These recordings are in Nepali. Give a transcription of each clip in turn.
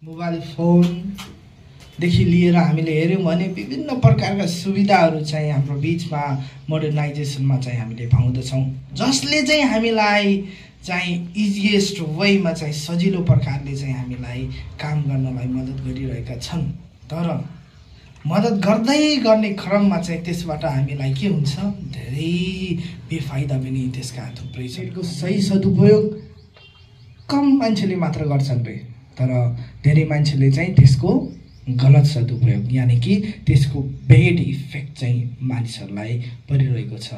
मोबाइल फोनदेखि लिएर हामीले हेऱ्यौँ भने विभिन्न प्रकारका सुविधाहरू चाहिँ हाम्रो बिचमा मोडर्नाइजेसनमा चाहिँ हामीले पाउँदछौँ, जसले चाहिँ हामीलाई चाहिँ इजिएस्ट वेमा चाहिँ सजिलो प्रकारले चाहिँ हामीलाई काम गर्नलाई मद्दत गरिरहेका छन्। तर मद्दत गर्ने क्रममा चाहिँ त्यसबाट हामीलाई के हुन्छ, धेरै बेफाइदा पनि त्यसका थुप्रै छ। यसको सही सदुपयोग कम मान्छेले मात्र गर्छन् रे, तर धेरै मान्छेले चाहिँ त्यसको गलत सदुपयोग यानि कि त्यसको ब्याड इफेक्ट चाहिँ मानिसहरूलाई परिरहेको छ।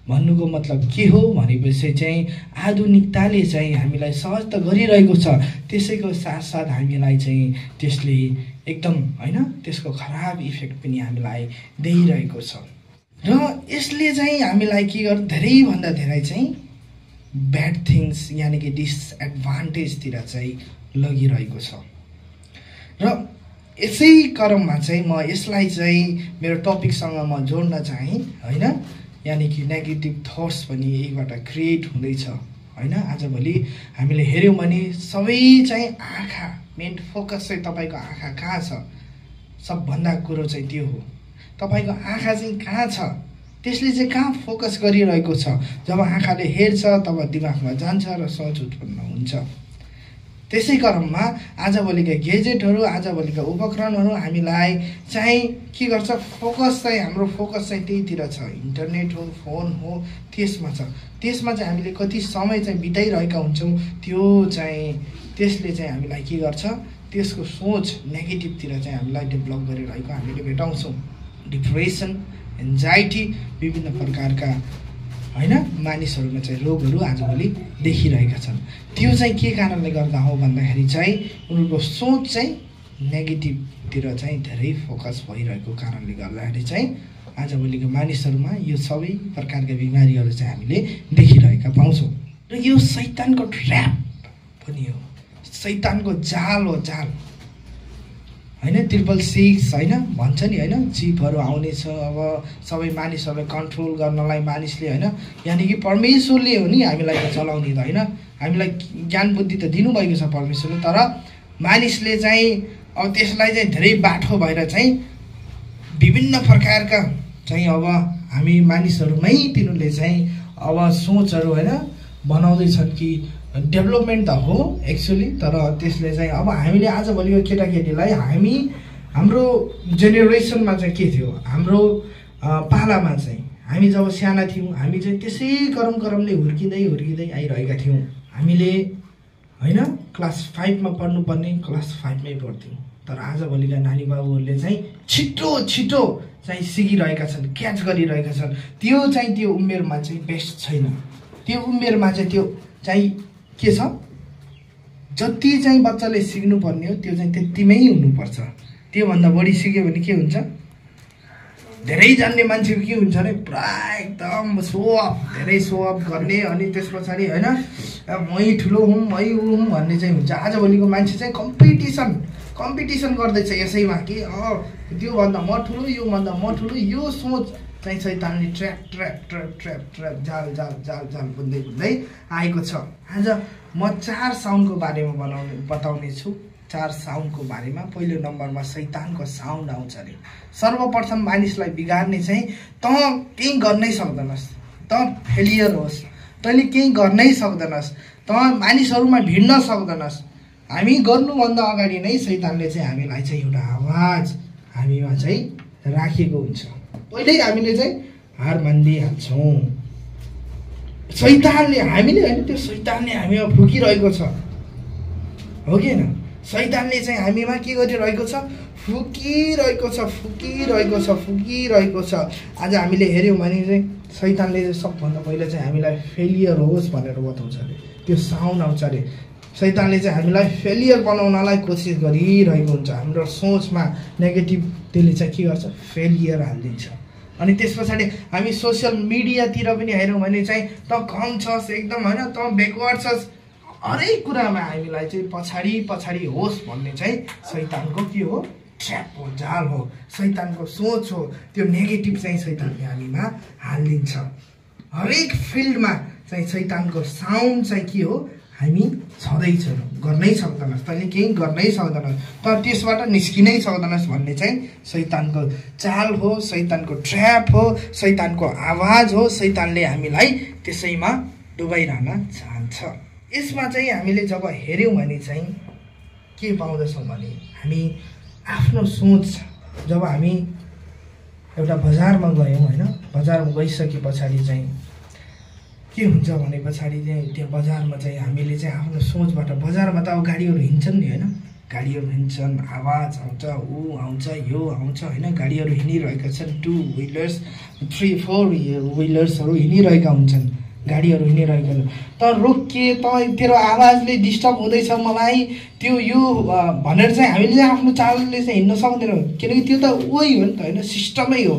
भन्नुको मतलब के हो भनेपछि चाहिँ आधुनिकताले चाहिँ हामीलाई सहज त गरिरहेको छ, त्यसैको साथसाथ हामीलाई चाहिँ त्यसले एकदम हैन त्यसको खराब इफेक्ट पनि हामीलाई दिइरहेको छ। र यसले चाहिँ हामीलाई के गर्छ, धेरैभन्दा धेरै चाहिँ ब्याड थिङ्स यानि कि डिसएडभान्टेजतिर चाहिँ लगिरहेको छ। र यसै क्रममा चाहिँ म यसलाई चाहिँ मेरो टपिकसँग म जोड्न चाहेँ हैन, यानि कि नेगेटिभ थट्स पनि यहीबाट क्रिएट हुँदैछ हैन। आजभोलि हामीले हेऱ्यौँ भने सबै चाहिँ आँखा, मेन फोकस चाहिँ तपाईँको आँखा कहाँ छ, सबभन्दा कुरो चाहिँ त्यो हो। तपाईँको आँखा चाहिँ कहाँ छ, त्यसले चाहिँ कहाँ फोकस गरिरहेको छ। जब आँखाले हेर्छ तब दिमागमा जान्छ र सोच उत्पन्न हुन्छ। त्यसै क्रममा आजभोलिका गेजेटहरू, आजभोलिका उपकरणहरू हामीलाई चाहिँ के गर्छ, फोकस चाहिँ हाम्रो फोकस चाहिँ त्यहीतिर छ, इन्टरनेट हो, फोन हो, त्यसमा छ। त्यसमा चाहिँ हामीले कति समय चाहिँ बिताइरहेका हुन्छौँ, त्यो चाहिँ त्यसले चाहिँ हामीलाई के गर्छ, त्यसको सोच नेगेटिभतिर चाहिँ हामीलाई डेभलप गरिरहेको हामीले भेटाउँछौँ। डिप्रेसन, एन्जाइटी, विभिन्न प्रकारका हैन मानिसहरूमा चाहिँ रोगहरू आजभोलि देखिरहेका छन्। त्यो चाहिँ के कारणले गर्दा हो भन्दाखेरि चाहिँ उनीहरूको सोच चाहिँ नेगेटिभतिर चाहिँ धेरै फोकस भइरहेको कारणले गर्दाखेरि चाहिँ आजभोलिको मानिसहरूमा यो सबै प्रकारका बिमारीहरू चाहिँ हामीले देखिरहेका पाउँछौँ। र यो शैतानको ट्र्याप पनि हो, शैतानको जाल हो, जाल हैन। 666 हैन भन्छ नि हैन, चिपहरू आउनेछ। अब सबै मानिसहरूलाई कन्ट्रोल गर्नलाई मानिसले हैन, यानि कि परमेश्वरले हो नि हामीलाई त चलाउने त हैन, हामीलाई ज्ञान बुद्धि त दिनुभएको छ परमेश्वरले, तर मानिसले चाहिँ अब त्यसलाई चाहिँ धेरै बाठो भएर चाहिँ विभिन्न प्रकारका चाहिँ अब हामी मानिसहरूमै तिनीहरूले चाहिँ अब सोचहरू हैन बनाउँदैछन् कि डेभलपमेन्ट त हो एक्चुअली, तर त्यसले चाहिँ अब हामीले आजभोलिको केटाकेटीलाई हाम्रो जेनेरेसनमा चाहिँ के थियो, हाम्रो पालामा चाहिँ हामी जब साना थियौँ हामी चाहिँ त्यसै क्रमले हुर्किँदै आइरहेका थियौँ। हामीले हैन क्लास 5 मा पढ्नुपर्ने क्लास 5 मै पढ्थ्यौँ, तर आजभोलिका नानी बाबुहरूले चाहिँ छिटो चाहिँ सिकिरहेका छन्, क्याच गरिरहेका छन्। त्यो चाहिँ त्यो उमेरमा चाहिँ बेस्ट छैन, त्यो उमेरमा चाहिँ त्यो चाहिँ के छ, जति चाहिँ बच्चाले सिक्नुपर्ने हो त्यो चाहिँ त्यतिमै हुनुपर्छ। त्योभन्दा बढी सिक्यो भने के हुन्छ, धेरै जान्ने मान्छेको के हुन्छ भने पुरा एकदम सोअप, धेरै सोअप गर्ने, अनि त्यस पछाडि होइन मै ठुलो हुँ मै हुँ भन्ने चाहिँ हुन्छ। आजभोलिको मान्छे चाहिँ कम्पिटिसन गर्दैछ यसैमा कि त्योभन्दा म ठुलो, योभन्दा म ठुलो, यो सोच चाहिँ शैतानले ट्र्याप जाल बुन्दै आएको छ। आज म 4 साउन्डको बारेमा बताउने छु। 4 साउन्डको बारेमा पहिलो नम्बरमा शैतानको साउन्ड आउँछ अरे। सर्वप्रथम मानिसलाई बिगार्ने चाहिँ त केही गर्नै सक्दैनस्, त फेलियर होस्, तैँले केही गर्नै सक्दैनस्, त मानिसहरूमा भिड्न सक्दैनस्। हामी गर्नुभन्दा अगाडि नै शैतानले चाहिँ हामीलाई चाहिँ एउटा आवाज हामीमा चाहिँ राखेको हुन्छ, पहिल्यै हामीले चाहिँ हार मानिदिइहाल्छौँ। शैतानले हामीले होइन, त्यो शैतानले हामीमा फुकिरहेको छ, हो कि होइन? शैतानले चाहिँ हामीमा के गरिरहेको छ, फुकिरहेको छ। आज हामीले हेऱ्यौँ भने चाहिँ शैतानले सबभन्दा पहिला चाहिँ हामीलाई फेलियर होस् भनेर बताउँछ अरे, त्यो साउन्ड आउँछ अरे। शैतानले चाहिँ हामीलाई फेलियर बनाउनलाई कोसिस गरिरहेको हुन्छ। हाम्रो सोचमा नेगेटिभ त्यसले चाहिँ के गर्छ, फेलियर हालिदिन्छ। अनि त्यस पछाडि हामी सोसियल मिडियातिर पनि हेऱ्यौँ भने चाहिँ त कम छस् एकदम होइन, त ब्याकवर्ड छस्, हरेक कुरामा हामीलाई चाहिँ पछाडि होस् भन्ने चाहिँ शैतानको के हो, ट्र्याप हो, जाल हो, शैतानको सोच हो। त्यो नेगेटिभ चाहिँ शैतानले हामीमा हालिदिन्छ। हरेक फिल्डमा चाहिँ शैतानको साउन्ड चाहिँ के हो, हामी छँदैछौँ, गर्नै सक्दैनस्, तैँले केही गर्नै सक्दैनस्, तर त्यसबाट निस्किनै सक्दैनस् भन्ने चाहिँ शैतानको चाल हो, शैतानको ट्र्याप हो, शैतानको आवाज हो। शैतानले हामीलाई त्यसैमा डुबाइरहन चाहन्छ। यसमा चाहिँ हामीले जब हेऱ्यौँ भने चाहिँ के पाउँदछौँ भने हामी आफ्नो सोच, जब हामी एउटा बजारमा गयौँ होइन, बजारमा गइसके पछाडि चाहिँ के हुन्छ भने पछाडि चाहिँ त्यो बजारमा चाहिँ हामीले चाहिँ आफ्नो सोचबाट, बजारमा त अब गाडीहरू हिँड्छन् नि होइन, गाडीहरू हिँड्छन्, आवाज आउँछ, ऊ आउँछ, यो आउँछ होइन, गाडीहरू हिँडिरहेका छन्, 2 व्हिलर्स 3-4 व्हिलर्सहरू हिँडिरहेका हुन्छन्, गाडीहरू हिँडिरहेका छन्। तर रोकिए त तेरो आवाजले डिस्टर्ब हुँदैछ मलाई त्यो यो भनेर चाहिँ हामीले चाहिँ आफ्नो चालले चाहिँ हिँड्न सक्दैनौँ, किनकि त्यो त उही हो नि त होइन, सिस्टमै हो।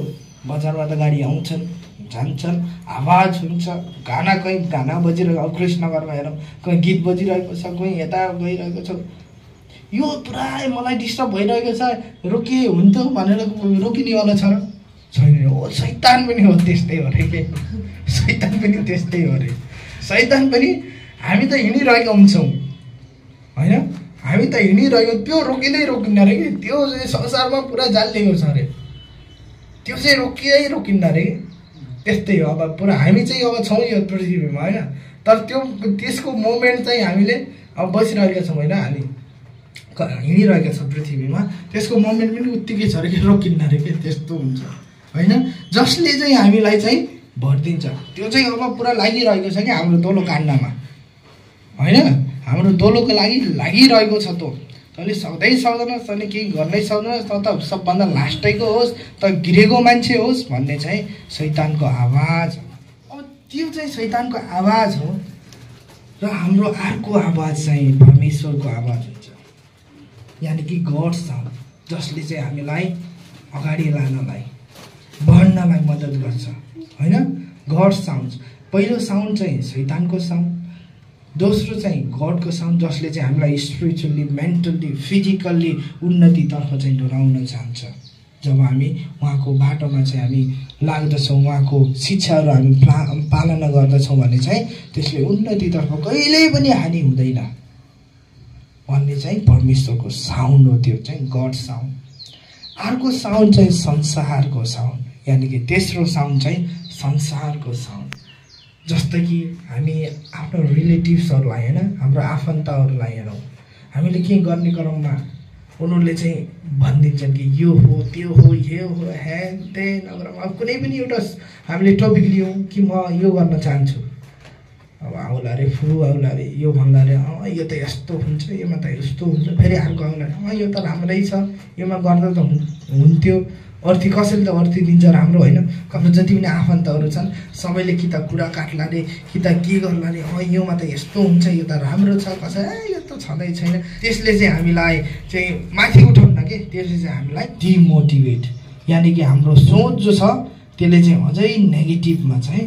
बजारमा त गाडी आउँछन् जान्छन्, आवाज हुन्छ, गाना कहीँ गाना बजिरहेको, अब कृष्णनगरमा हेरौँ कहीँ गीत बजिरहेको छ, कहीँ यता गइरहेको छ, यो पुरा मलाई डिस्टर्ब भइरहेको छ, रोकिए हुन्थ्यो भनेर रोकिनेवाला छ र छैन? हो, शैतान पनि हो त्यस्तै हो अरे के, शैतान पनि त्यस्तै हो अरे। शैतान पनि हामी त हिँडिरहेका हुन्छौँ होइन, हामी त हिँडिरहेको, त्यो रोकिँदै रोकिन्न अरे कि, त्यो चाहिँ संसारमा पुरा जालिएको छ अरे, त्यो चाहिँ रोकिँदै रोकिन्न अरे। त्यस्तै हो, अब पुरा हामी चाहिँ अब छौँ यो पृथ्वीमा होइन, तर त्यसको मोमेन्ट चाहिँ हामीले अब बसिरहेका छौँ होइन, हामी हिँडिरहेका छौँ पृथ्वीमा, त्यसको मोमेन्ट पनि उत्तिकै छ अरे कि, रोकिन्न अरे कि, त्यस्तो हुन्छ होइन। जसले चाहिँ हामीलाई चाहिँ भरिदिन्छ, त्यो चाहिँ अब पुरा लागिरहेको छ कि हाम्रो दोलो काण्डमा होइन, हाम्रो दोलोको लागि लागिरहेको छ। तैँले सक्दै सक्दैनस्, तैँले केही गर्नै सक्दैनस्, त सबभन्दा लास्टैको होस्, त गिरेको मान्छे होस् भन्ने चाहिँ शैतानको आवाज। अब त्यो चाहिँ शैतानको आवाज हो र हाम्रो अर्को आवाज चाहिँ परमेश्वरको आवाज हुन्छ, यानि कि गड साउन्ड, जसले चाहिँ हामीलाई अगाडि लानलाई, बढ्नलाई मद्दत गर्छ होइन। गड साउन्ड, पहिलो साउन्ड चाहिँ शैतानको साउन्ड, दोस्रो चाहिँ गडको साउन्ड, जसले चाहिँ हामीलाई स्पिरिचुअली, मेन्टल्ली, फिजिकल्ली उन्नतितर्फ चाहिँ डोराउन चाहन्छ। जब हामी उहाँको बाटोमा चाहिँ हामी लाग्दछौँ, उहाँको शिक्षाहरू हामी पालना गर्दछौँ भने चाहिँ त्यसले उन्नतितर्फ कहिल्यै पनि हानि हुँदैन भन्ने चाहिँ परमेश्वरको साउन्ड हो, त्यो चाहिँ गड साउन्ड। अर्को साउन्ड चाहिँ संसारको साउन्ड, यानि कि तेस्रो साउन्ड चाहिँ संसारको साउन्ड। जस्तै कि हामी आफ्नो रिलेटिभ्सहरूलाई होइन, हाम्रो आफन्तहरूलाई हेरौँ, हामीले के गर्ने क्रममा उनीहरूले चाहिँ भनिदिन्छन् कि यो हो, त्यो हो, यो हो, ह्यान त्यहाँ नगरौँ। अब कुनै पनि एउटा हामीले टपिक लियौँ कि म यो गर्न चाहन्छु, अब आउला अरे फु आउला अरे, यो भन्दा अरे यो त यस्तो हुन्छ, योमा त यस्तो हुन्छ, फेरि अर्को आउला यो त राम्रै छ, योमा गर्दा त हुन्थ्यो, अर्थी कसैले त अर्थी दिन्छ राम्रो होइन। आफ्नो जति पनि आफन्तहरू छन् सबैले कि त कुरा काट्ला अरे, कि त के गर्ला अरे, योमा त यस्तो हुन्छ, यो त राम्रो छ, कसै यो त छँदै छैन। त्यसले चाहिँ हामीलाई चाहिँ माथि उठाउन के, त्यसले चाहिँ हामीलाई डिमोटिभेट, यानि कि हाम्रो सोच जो छ त्यसले चाहिँ अझै नेगेटिभमा चाहिँ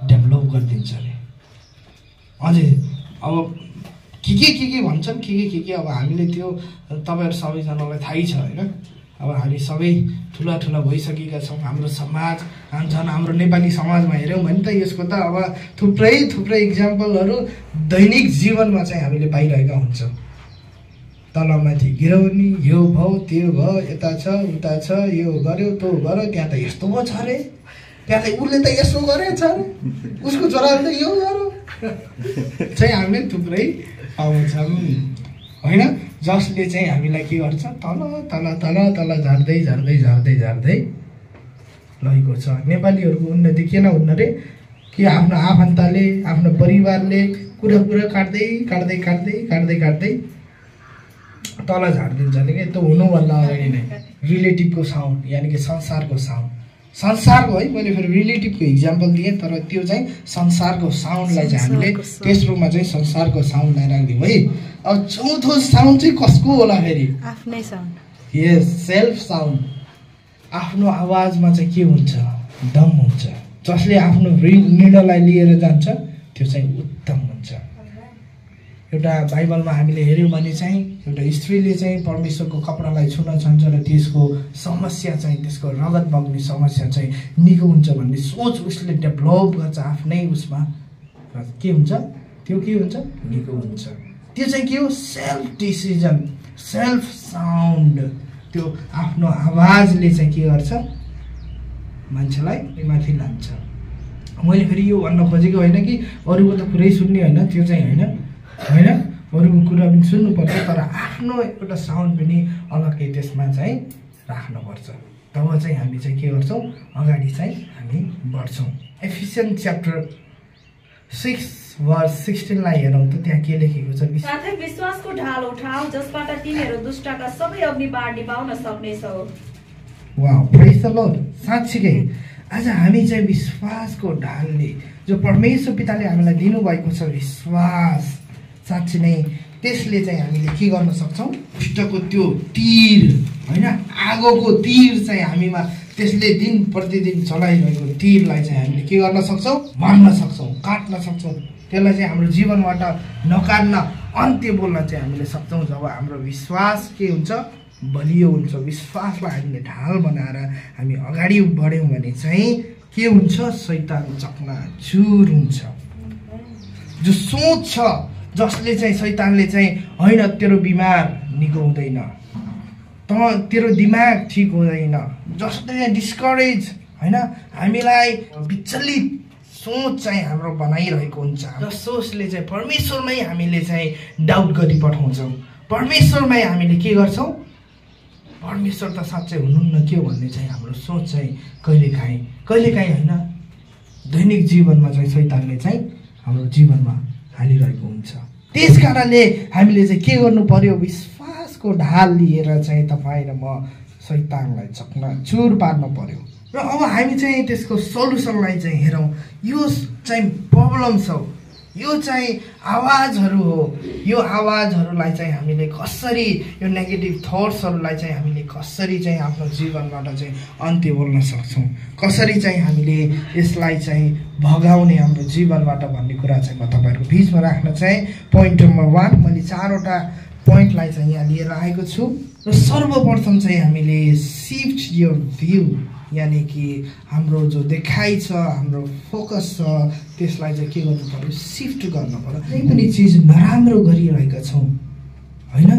डेभलप गरिदिन्छ अरे। अझै अब के भन्छन्, के अब हामीले त्यो तपाईँहरू सबैजनालाई थाहै छ होइन। अब हामी सबै ठुला भइसकेका छौँ, हाम्रो समाज, झन् हाम्रो नेपाली समाजमा हेऱ्यौँ भने त यसको त अब थुप्रै इक्जाम्पलहरू दैनिक जीवनमा चाहिँ हामीले पाइरहेका हुन्छौँ। तलमाथि गिराउने, यो भयो त्यो भयो, यता छ उता छ, यो गर्यो त्यो गर्यो, त्यहाँ त यस्तो पो छ अरे, त्यहाँ त उसले त यसो गरेछ अरे, उसको छोराले त यो गर्यो चाहिँ हामीले थुप्रै पाउँछौँ होइन। जसले चाहिँ हामीलाई के गर्छ, तल झर्दै लगेको छ। नेपालीहरूको उन्नति किन हुन्न रे, कि आफ्नो आफन्तले, आफ्नो परिवारले कुरा काट्दै तल झारिदिन्छ नि कि। त्यो हुनुभन्दा अगाडि नै रिलेटिभको साउन्ड, यानि कि संसारको साउन्ड, संसारको है, मैले फेरि रिलेटिभको इक्जाम्पल दिएँ, तर त्यो चाहिँ संसारको साउन्डलाई चाहिँ हामीले तेस्रोमा चाहिँ संसारको साउन्डलाई राखिदिउँ है। अब चौथो साउन्ड चाहिँ कसको होला फेरि, आफ्नै साउन्ड, यस सेल्फ साउन्ड। आफ्नो आवाजमा चाहिँ के हुन्छ, दम हुन्छ, जसले आफ्नो निर्णयलाई लिएर जान्छ त्यो चाहिँ उत्तम हुन्छ। एउटा बाइबलमा हामीले हेऱ्यौँ भने चाहिँ एउटा स्त्रीले चाहिँ परमेश्वरको कपडालाई छुन चाहन्छ र त्यसको समस्या चाहिँ, त्यसको रगत बग्ने समस्या चाहिँ निको हुन्छ भन्ने सोच उसले डेभलप गर्छ आफ्नै उसमा, र के हुन्छ त्यो के हुन्छ निको हुन्छ। त्यो चाहिँ के हो सेल्फ डिसिजन, सेल्फ साउन्ड। त्यो आफ्नो आवाजले चाहिँ के गर्छ मान्छेलाई माथि लान्छ। मैले फेरि यो भन्न खोजेको होइन कि अरूको त कुरै सुन्ने होइन, त्यो चाहिँ होइन होइन, अरूको कुरा पनि सुन्नुपर्छ, तर आफ्नो एउटा साउन्ड पनि अलग्गै त्यसमा चाहिँ राख्नुपर्छ। तब चाहिँ हामी चाहिँ के गर्छौँ अगाडि चाहिँ हामी बढ्छौँ। एफिसियन्स च्याप्टर 6:16 लाई हेरौँ त, त्यहाँ के लेखेको छ? साथै विश्वासको ढाल उठाऊ जसबाट तिमीहरू दुष्टका सबै अग्निबाण निभाउन सक्नेछौ। Wow, praise the lord. साँच्चीकै आज हामी चाहिँ विश्वासको ढालले, जो परमेश्वर पिताले हामीलाई दिनुभएको छ विश्वास, साँच्ची नै त्यसले चाहिँ हामीले के गर्न सक्छौँ दुष्टको त्यो तीर होइन, आगोको तीर चाहिँ हामीमा त्यसले दिन प्रतिदिन चलाइरहेको तीरलाई चाहिँ हामीले के गर्न सक्छौँ मार्न सक्छौँ, काट्न सक्छौँ। त्यसलाई चाहिँ हाम्रो जीवनबाट नकार्न, अन्त्य बोल्न चाहिँ हामीले सक्छौँ जब हाम्रो विश्वास के हुन्छ बलियो हुन्छ। विश्वासलाई हामीले ढाल बनाएर हामी अगाडि बढ्यौँ भने चाहिँ के हुन्छ शैतान चकनाचुर हुन्छ। जो सोच छ जसले चाहिँ शैतानले चाहिँ होइन तेरो बिमार निको हुँदैन, तेरो दिमाग ठिक हुँदैन, जसले डिस्करेज होइन हामीलाई विचलित सोच चाहिँ हाम्रो बनाइरहेको हुन्छ। र सोचले चाहिँ परमेश्वरमै हामीले चाहिँ डाउट गरी पठाउँछौँ, परमेश्वरमै हामीले के गर्छौँ परमेश्वर त साँच्चै हुनुहुन्न के हो भन्ने चाहिँ हाम्रो सोच चाहिँ कहिलेकाहीँ होइन दैनिक जीवनमा चाहिँ शैतानले चाहिँ हाम्रो जीवनमा हालिरहेको हुन्छ। त्यस कारणले हामीले चाहिँ के गर्नु पर्यो विश्वासको ढाल लिएर चाहिँ तपाईँ र म शैतानलाई चकनाचुर पार्न पर्यो। र अब हामी चाहिँ त्यसको सल्युसनलाई चाहिँ हेरौँ। यो चाहिँ प्रब्लम्स हो, यो चाहिँ आवाजहरू हो। यो आवाजहरूलाई चाहिँ हामीले कसरी, यो नेगेटिभ थट्सहरूलाई चाहिँ हामीले कसरी चाहिँ आफ्नो जीवनबाट चाहिँ अन्त्य बोल्न सक्छौँ, कसरी चाहिँ हामीले यसलाई चाहिँ भगाउने हाम्रो जीवनबाट भन्ने कुरा चाहिँ म तपाईँहरूको बिचमा राख्न चाहिँ पोइन्ट नम्बर 1 मैले 4वटा पोइन्टलाई चाहिँ यहाँ लिएर आएको छु। र सर्वप्रथम चाहिँ हामीले सिफ्ट योर भ्यू, यानि कि हाम्रो जो देखाइ छ, हाम्रो फोकस छ, त्यसलाई चाहिँ के गर्नु पर्यो सिफ्ट गर्नु पर्यो। कुनै पनि चिज नराम्रो गरिरहेका छौँ होइन,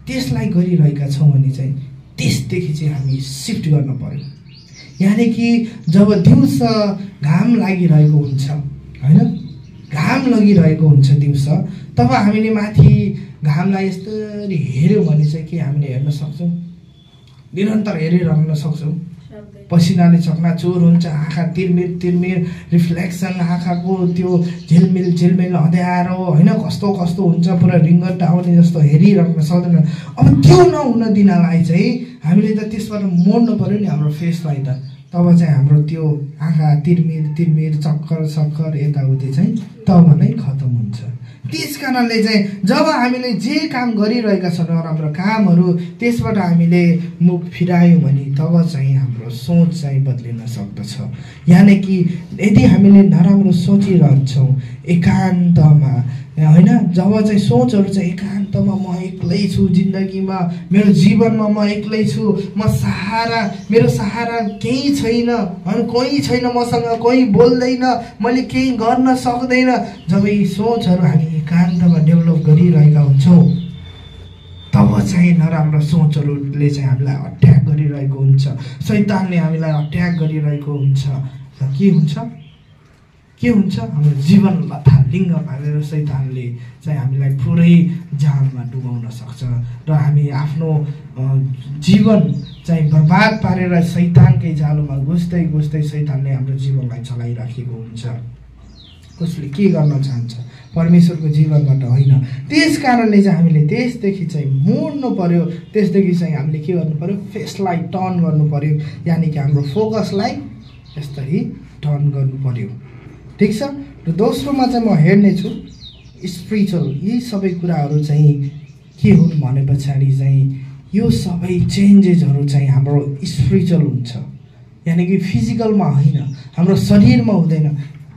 त्यसलाई गरिरहेका छौँ भने चाहिँ त्यसदेखि चाहिँ हामी सिफ्ट गर्नु पर्यो। यानि कि जब दिउँसो घाम लागिरहेको हुन्छ होइन, घाम लगिरहेको हुन्छ दिउँसो, तब हामीले माथि घामलाई यस्तरी हेऱ्यौँ भने चाहिँ के हामीले हेर्न सक्छौँ, निरन्तर हेरिरहन सक्छौँ। पसिनाले चकनाचुर हुन्छ, आँखा तिरमिर रिफ्लेक्सन, आँखाको त्यो झिलमिल अँध्यारो होइन कस्तो हुन्छ, पुरा रिङ्गट आउने जस्तो हेरिरहन सक्दैन। अब त्यो नहुन दिनलाई चाहिँ हामीले त त्यसबाट मोड्नु पर्यो नि हाम्रो फेसलाई त, तब चाहिँ हाम्रो त्यो आँखा तिरमिर चक्कर यताउति चाहिँ तब नै खतम हुन्छ। त्यस कारणले चाहिँ जब हामीले जे काम गरिरहेका छौँ नराम्रो कामहरू, त्यसबाट हामीले मुख फिरायौँ भने तब चाहिँ हाम्रो सोच चाहिँ बदलिन सक्दछ। यानि कि यदि हामीले नराम्रो सोचिरहन्छौँ एकान्तमा होइन, जब चाहिँ सोचहरू चाहिँ एकान्तमा म एक्लै छु जिन्दगीमा, मेरो जीवनमा म एक्लै छु, मेरो सहारा केही छैन होइन, कोही छैन मसँग, कोही बोल्दैन, मैले केही गर्न सक्दैन, जब यी सोचहरू हामी एकान्तमा डेभलप गरिरहेका हुन्छौँ तब चाहिँ नराम्रो सोचहरूले चाहिँ हामीलाई अट्याक गरिरहेको हुन्छ, शैतानले हामीलाई अट्याक गरिरहेको हुन्छ। र के हुन्छ हाम्रो जीवन लथालिङ्ग पारेर शैतानले चाहिँ हामीलाई पुरै जालमा डुबाउन सक्छ र हामी आफ्नो जीवन चाहिँ बर्बाद पारेर शैतानकै जालोमा घुस्दै शैतानले हाम्रो जीवनलाई चलाइराखेको हुन्छ। उसले के गर्न चाहन्छ परमेश्वरको जीवनबाट होइन। त्यस कारणले चाहिँ हामीले त्यसदेखि चाहिँ मोड्नु पर्यो, त्यसदेखि चाहिँ हामीले के गर्नु पर्यो फेसलाई टर्न गर्नु पर्यो, यानि कि हाम्रो फोकसलाई यसरी टर्न गर्नु पर्यो। ठिक छ। र दोस्रोमा चाहिँ म हेर्ने छु स्पिरिचुअल, यी सबै कुराहरू चाहिँ के हुन् भने पछाडि चाहिँ यो सबै चेन्जेसहरू चाहिँ हाम्रो स्पिरिचुअल हुन्छ, यानि कि फिजिकलमा होइन, हाम्रो शरीरमा हुँदैन,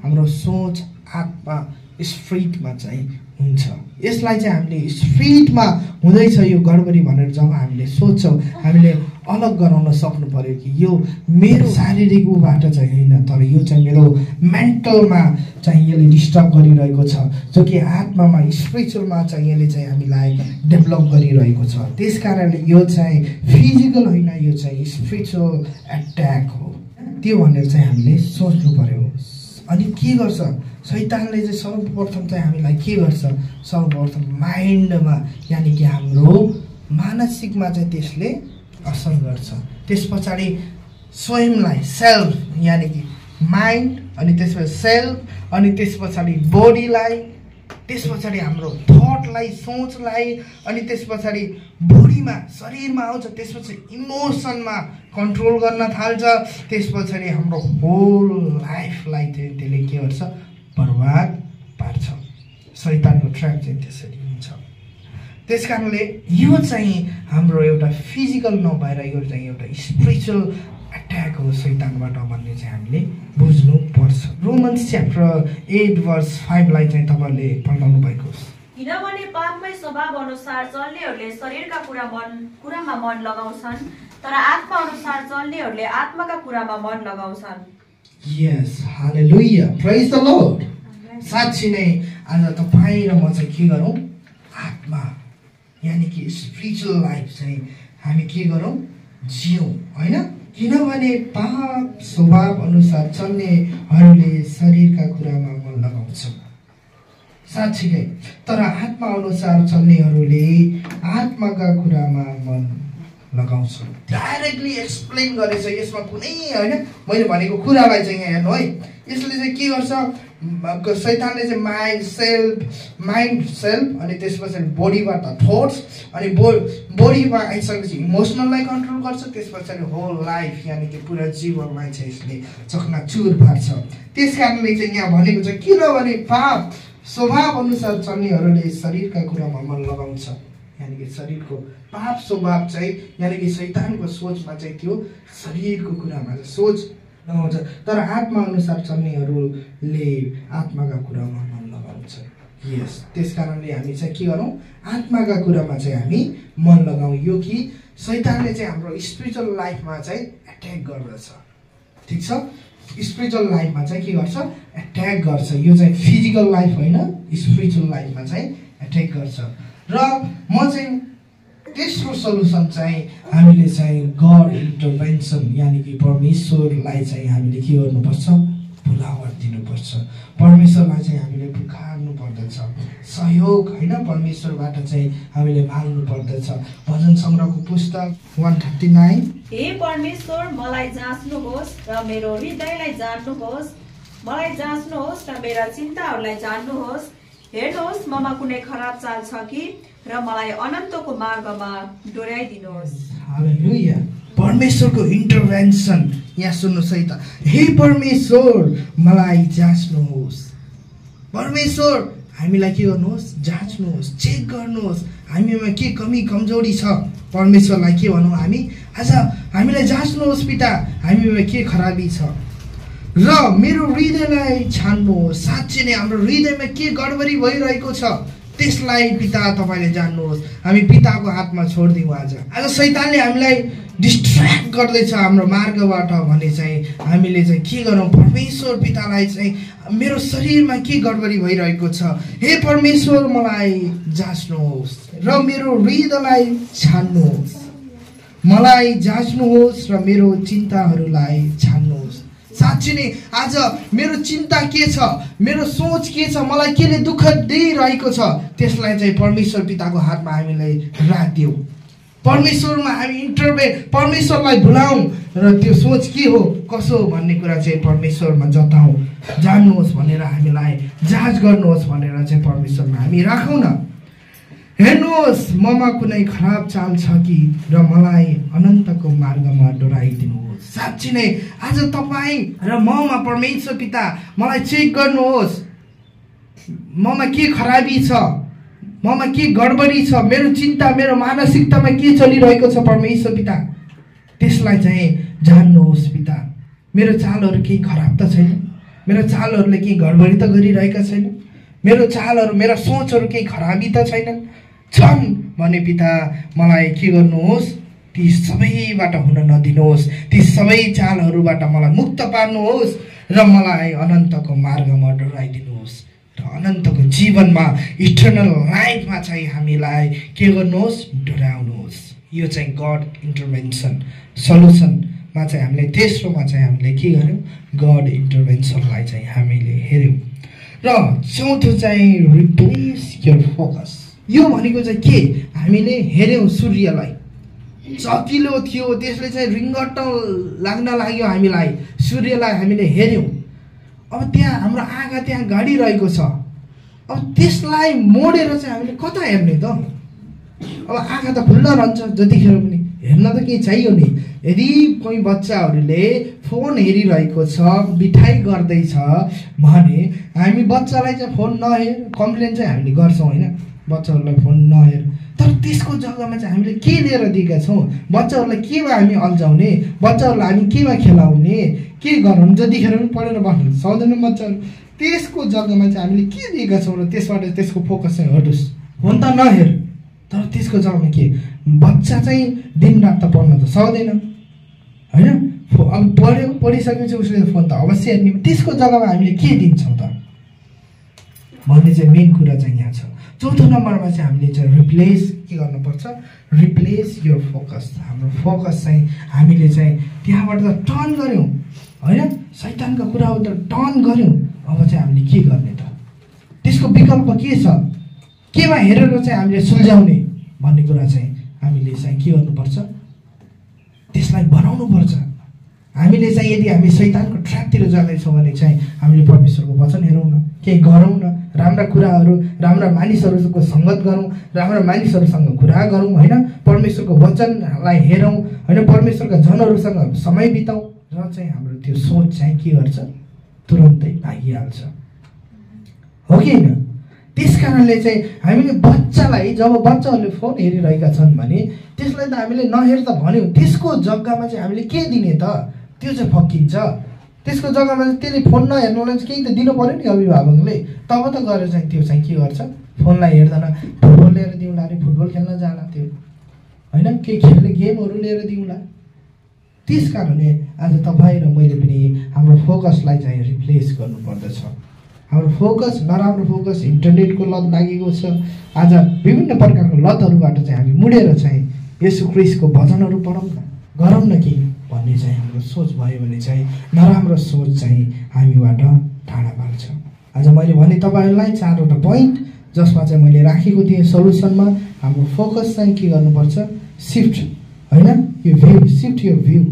हाम्रो सोच आत्मा स्पिरिटमा चाहिँ हुन्छ। यसलाई चाहिँ हामीले स्पिरिटमा हुँदैछ यो गडबडी भनेर जब हामीले सोच्छौँ, हामीले अलग गराउन सक्नु पर्यो कि यो मेरो शारीरिक उबाट चाहिँ होइन, तर यो चाहिँ मेरो मेन्टलमा चाहिँ यसले डिस्टर्ब गरिरहेको छ, जो कि आत्मामा स्पिरिचुअलमा चाहिँ यसले चाहिँ हामीलाई डेभलप गरिरहेको छ। त्यस कारणले यो चाहिँ फिजिकल होइन, यो चाहिँ स्पिरिचुअल एट्याक हो। त्यो भनेर चाहिँ हामीले सोच्नु पर्यो। अनि के गर्छ शैतानले चाहिँ सर्वप्रथम चाहिँ हामीलाई के गर्छ, सर्वप्रथम माइन्डमा यानि कि हाम्रो मानसिकमा चाहिँ त्यसले असर गर्छ। त्यस पछाडि स्वयंलाई सेल्फ यानि कि माइन्ड, अनि त्यसपछि सेल्फ, अनि त्यस पछाडि बडीलाई, त्यस पछाडि हाम्रो थटलाई, सोचलाई, अनि त्यस पछाडि बडीमा शरीरमा आउँछ, त्यसपछि इमोसनमा कन्ट्रोल गर्न थाल्छ, त्यस पछाडि हाम्रो होल लाइफलाई त्यसले के गर्छ, बर्बाद पार्छ। शैतानको ट्र्याप चाहिँ त्यसरी हुन्छ। त्यस कारणले यो चाहिँ हाम्रो एउटा फिजिकल नभएर यो चाहिँ एउटा स्पिरिचुअल एट्याक हो शैतानबाट भन्ने चाहिँ हामीले बुझ्नु पर्छ। रोमन्स च्याप्टर 8 verse 5 लाई चाहिँ तपाईहरुले पढ्नु भएको छ। किनभने पापमै स्वभाव अनुसार चल्नेहरूले शरीरका कुरामा मन लगाउँछन्, तर आत्मा अनुसार चल्नेहरूले आत्माका कुरामा मन लगाउँछन्। यस, हालेलुया, प्रेज द लर्ड। साच्चै नै आज तपाई र म चाहिँ के गरौँ, आत्मा यानी कि स्पिरिचुअल लाइफ चाहिँ हामी के गरौँ, जियौँ हैन। किनभने पाप स्वभाव अनुसार चल्नेहरूले शरीरका कुरामा मन लगाउँछन्, साच्चै नै, तर आत्मा अनुसार चल्नेहरूले आत्माका कुरामा मन लगाउँछन्। डाइरेक्टली एक्सप्लेन गरेछ यसमा कुनै हैन, मैले भनेको कुरालाई चाहिँ यहाँ हेर्नु है। यसले चाहिँ के गर्छ, शैतानले चाहिँ माइन्ड सेल्फ अनि त्यसपछि बडीबाट थट्स, अनि बडीमा आइसकेपछि इमोसनललाई कन्ट्रोल गर्छ, त्यसपछि होल लाइफ यानि कि पुरा जीवनलाई चाहिँ यसले चकनाचुर पार्छ। त्यस कारणले चाहिँ यहाँ भनेको छ किनभने पाप स्वभाव अनुसार चल्नेहरूले शरीरका कुरामा मन लगाउँछ, यानी कि शरीरको पाप स्वभाव चाहिँ यानी कि शैतानको सोचमा चाहिँ त्यो शरीरको कुरामा सोच लगाउँछ, तर आत्मा अनुसार चल्नेहरूले आत्माका कुरामा मन लगाउँछ। यस, त्यस कारणले हामी चाहिँ के गरौँ, आत्माका कुरामा चाहिँ हामी मन लगाउँ। यो कि शैतानले चाहिँ हाम्रो स्पिरिचुअल लाइफमा चाहिँ एट्याक गर्दछ, ठिक छ। स्पिरिचुअल लाइफमा चाहिँ के गर्छ, एट्याक गर्छ। यो चाहिँ फिजिकल लाइफ होइन, स्पिरिचुअल लाइफमा चाहिँ एट्याक गर्छ। र म चाहिँ तेस्रो सल्युसन चाहिँ हामीले चाहिँ गड इन्टरभेन्सन यानी कि परमेश्वरलाई चाहिँ हामीले के गर्नुपर्छ, बोलावट दिनुपर्छ। परमेश्वरलाई चाहिँ हामीले पुकार्नु पर्दछ, सहयोग होइन परमेश्वरबाट चाहिँ हामीले माग्नु पर्दछ। भजन सङ्ग्रहको पुस्तक 139, हे परमेश्वर मलाई जाँच्नुहोस् र मेरो हृदयलाई जान्नुहोस्, मलाई जाँच्नुहोस् र मेरा चिन्ताहरूलाई जान्नुहोस्। हेर्नुहोस् ममा कुनै खराब चाल छ कि, र मलाई अनन्तको मार्गमा डोर्याइदिनुहोस्। हालेलुया, परमेश्वरको इन्टरभेन्सन यहाँ सुन्नुहोस् है त। हे परमेश्वर मलाई जाँच्नुहोस्। परमेश्वर हामीलाई के गर्नुहोस्, जाँच्नुहोस्, चेक गर्नुहोस् हामीमा के कमी कमजोरी छ। परमेश्वरलाई के भनौँ हामी, आज हामीलाई जाँच्नुहोस् पिता, हामीमा के खराबी छ र मेरो हृदयलाई छान्नुहोस्। साँच्चै नै हाम्रो हृदयमा के गडबडी भइरहेको छ त्यसलाई पिता तपाईले जान्नुहोस्। हामी पिताको हातमा छोड्दिउँ। आज शैतानले हामीलाई डिस्ट्र्याक्ट गर्दैछ हाम्रो मार्गबाट भने चाहिँ हामीले चाहिँ के गरौँ, परमेश्वर पितालाई चाहिँ मेरो शरीरमा के गडबडी भइरहेको छ, हे परमेश्वर मलाई जाँच्नुहोस् र मेरो हृदयलाई छान्नुहोस्। मलाई जाँच्नुहोस् र मेरो चिन्ताहरूलाई छान्नुहोस्। साँच्चै नै आज मेरो चिन्ता के छ, मेरो सोच के छ, मलाई केले दुःख दिइरहेको छ, त्यसलाई चाहिँ परमेश्वर पिताको हातमा हामीले राखिदिउँ। परमेश्वरमा हामी परमेश्वरलाई बोलाउँ र त्यो सोच के हो कसो हो भन्ने कुरा चाहिँ परमेश्वरमा जताउँ। जान्नुहोस् भनेर हामीलाई जाँच गर्नुहोस् भनेर चाहिँ परमेश्वरमा हामी राखौँ न। हेर्नुहोस् ममा कुनै खराब चाल छ कि, र मलाई अनन्तको मार्गमा डोराइदिनुहोस्। साँच्चै नै आज तपाईँ र ममा परमेश्वर पिता मलाई चेक गर्नुहोस्, ममा के खराबी छ, ममा के गडबडी छ, मेरो चिन्ता मेरो मानसिकतामा के चलिरहेको छ परमेश्वर पिता, त्यसलाई चाहिँ जान्नुहोस् पिता। मेरो चालहरू केही खराब त छैन, मेरो चालहरूले केही गडबडी त गरिरहेका छैन, मेरो चालहरू मेरा सोचहरू केही खराबी त छैनन्। छन् भने पिता मलाई के गर्नुहोस्, ती सबैबाट हुन नदिनुहोस्, ती सबै चालहरूबाट मलाई मुक्त पार्नुहोस् र मलाई अनन्तको मार्गमा डोराइदिनुहोस् र अनन्तको जीवनमा इटर्नल लाइफमा चाहिँ हामीलाई के गर्नुहोस्, डोराउनुहोस्। यो चाहिँ गड इन्टरभेन्सन सल्युसनमा चाहिँ हामीले तेस्रोमा चाहिँ हामीले के गर्यौँ, गड इन्टरभेन्सनलाई चाहिँ हामीले हेऱ्यौँ। र चौथो चाहिँ रिप्लेस योर फोकस। यो भनेको चाहिँ के, हामीले हेऱ्यौँ सूर्यलाई, चकिलो थियो, त्यसले चाहिँ रिङ्गट लाग्न लाग्यो हामीलाई, सूर्यलाई हामीले हेऱ्यौँ। अब त्यहाँ हाम्रो आँखा त्यहाँ गाडिरहेको छ, अब त्यसलाई मोडेर चाहिँ हामीले कता हेर्ने त? अब आँखा त खुल्ला रहन्छ जतिखेर पनि, हेर्न त केही चाहियो नि। यदि कोही बच्चाहरूले फोन हेरिरहेको छ, मिठाई गर्दैछ भने हामी बच्चालाई चाहिँ फोन नहेर कम्प्लेन चाहिँ हामीले गर्छौँ होइन, बच्चाहरूलाई फोन नहेर। तर त्यसको जग्गामा चाहिँ हामीले के लिएर दिएका छौँ, बच्चाहरूलाई केमा हामी अल्झाउने, बच्चाहरूलाई हामी केमा खेलाउने, के गराउनु, जतिखेर पनि पढेर बस्नु सक्दैन बच्चाहरू। त्यसको जग्गामा चाहिँ हामीले के दिएका छौँ र त्यसबाट त्यसको फोकस चाहिँ हटोस्, फोन त नहेर। तर त्यसको जग्गामा के, बच्चा चाहिँ दिनरात त पढ्न त सक्दैन होइन, अब पढिसकेपछि उसले फोन त अवश्य हेर्ने। त्यसको जग्गामा हामीले के दिन्छौँ त भन्ने चाहिँ मेन कुरा चाहिँ यहाँ छ। चौथो नम्बरमा चाहिँ हामीले चाहिँ रिप्लेस के गर्नुपर्छ, रिप्लेस योर फोकस। हाम्रो फोकस चाहिँ हामीले चाहिँ त्यहाँबाट त टर्न गऱ्यौँ होइन, शैतानका कुराहरू त टर्न गऱ्यौँ। अब चाहिँ हामीले के गर्ने त, त्यसको विकल्प के छ, केमा हेरेर चाहिँ हामीले सुल्झाउने भन्ने कुरा चाहिँ हामीले चाहिँ के गर्नुपर्छ, त्यसलाई बनाउनुपर्छ। हामीले चाहिँ यदि हामी शैतानको ट्र्याकतिर जाँदैछौँ भने चाहिँ हामीले परमेश्वरको वचन हेरौँ न, केही गरौँ न, राम्रा कुराहरू, राम्रा मानिसहरूको सङ्गत गरौँ, राम्रा मानिसहरूसँग कुरा गरौँ होइन, परमेश्वरको वचनलाई हेरौँ होइन, परमेश्वरका जनहरूसँग समय बिताउँ र चाहिँ हाम्रो त्यो सोच चाहिँ के गर्छ, तुरन्तै भागिहाल्छ, हो कि होइन? त्यस कारणले चाहिँ हामीले बच्चालाई, जब बच्चाहरूले फोन हेरिरहेका छन् भने त्यसलाई त हामीले नहेर त भन्यौँ, त्यसको जग्गामा चाहिँ हामीले के दिने त, त्यो चाहिँ फकिन्छ। त्यसको जग्गामा चाहिँ त्यसले फोन नहेर्नुलाई चाहिँ केही त दिनु पऱ्यो नि अभिभावकले, तब त गएर चाहिँ त्यो चाहिँ के गर्छ, फोनलाई हेर्दैन, फुटबल लिएर दिउँला अरे फुटबल खेल्न जाला त्यो होइन, केही खेल्ने गेमहरू लिएर दिउँला। त्यस कारणले आज तपाईँ र मैले पनि हाम्रो फोकसलाई चाहिँ रिप्लेस गर्नुपर्दछ। हाम्रो फोकस, नराम्रो फोकस, इन्टरनेटको लत लागेको छ। आज विभिन्न प्रकारको लतहरूबाट चाहिँ हामी मुडेर चाहिँ येशू ख्रीष्टको भजनहरू पढौँ न, गरौँ न के भन्ने चाहिँ हाम्रो सोच भयो भने चाहिँ नराम्रो सोच चाहिँ हामीबाट टाढा पार्छ। आज मैले भने तपाईँहरूलाई 4वटा पोइन्ट जसमा चाहिँ मैले राखेको थिएँ सल्युसनमा, हाम्रो फोकस चाहिँ के गर्नुपर्छ, सिफ्ट होइन, यो भ्यू, सिफ्ट यो भ्यू,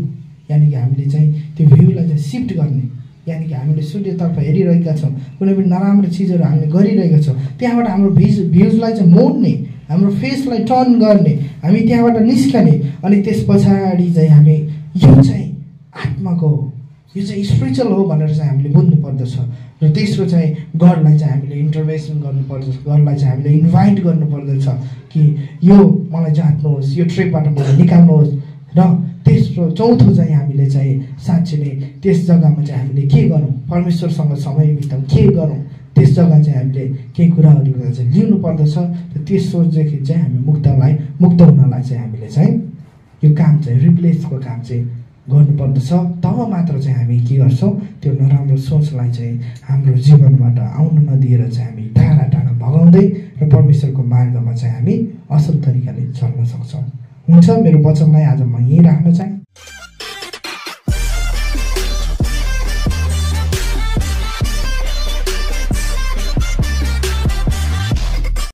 यानि कि हामीले चाहिँ त्यो भ्यूलाई चाहिँ सिफ्ट गर्ने, यानि कि हामीले सूर्यतर्फ हेरिरहेका छौँ, कुनै पनि नराम्रो चिजहरू हामीले गरिरहेका छौँ, त्यहाँबाट हाम्रो भ्युजलाई चाहिँ मोड्ने, हाम्रो फेसलाई टर्न गर्ने, हामी त्यहाँबाट निस्कने। अनि त्यस पछाडि चाहिँ हामी यो चाहिँ आत्माको हो, यो चाहिँ स्पिरिचुअल हो भनेर चाहिँ हामीले बुझ्नु पर्दछ। र तेस्रो चाहिँ गडलाई चाहिँ हामीले इन्टरभेन्सन गर्नुपर्दछ, गडलाई चाहिँ हामीले इन्भाइट गर्नुपर्दछ कि यो मलाई जाँच्नुहोस्, यो ट्रिपबाट मलाई निकाल्नुहोस्। र तेस्रो चौथो चाहिँ हामीले चाहिँ साँच्चै नै त्यस जग्गामा चाहिँ हामीले के गरौँ, परमेश्वरसँग समय बिताउँ, के गरौँ, त्यस जग्गा चाहिँ हामीले केही कुराहरू चाहिँ लिनु पर्दछ। र त्यस सोचदेखि चाहिँ हामी मुक्त हुनलाई चाहिँ हामीले चाहिँ यो काम चाहिँ रिप्लेसको काम चाहिँ गर्नुपर्दछ। तब मात्र चाहिँ हामी के गर्छौँ, त्यो नराम्रो सोचलाई चाहिँ हाम्रो जीवनबाट आउन नदिएर चाहिँ हामी टाढा टाढा भगाउँदै र परमेश्वरको मार्गमा चाहिँ हामी असल तरिकाले चल्न सक्छौँ। हुन्छ, मेरो वचनलाई आज म यहीँ राख्न चाहेँ।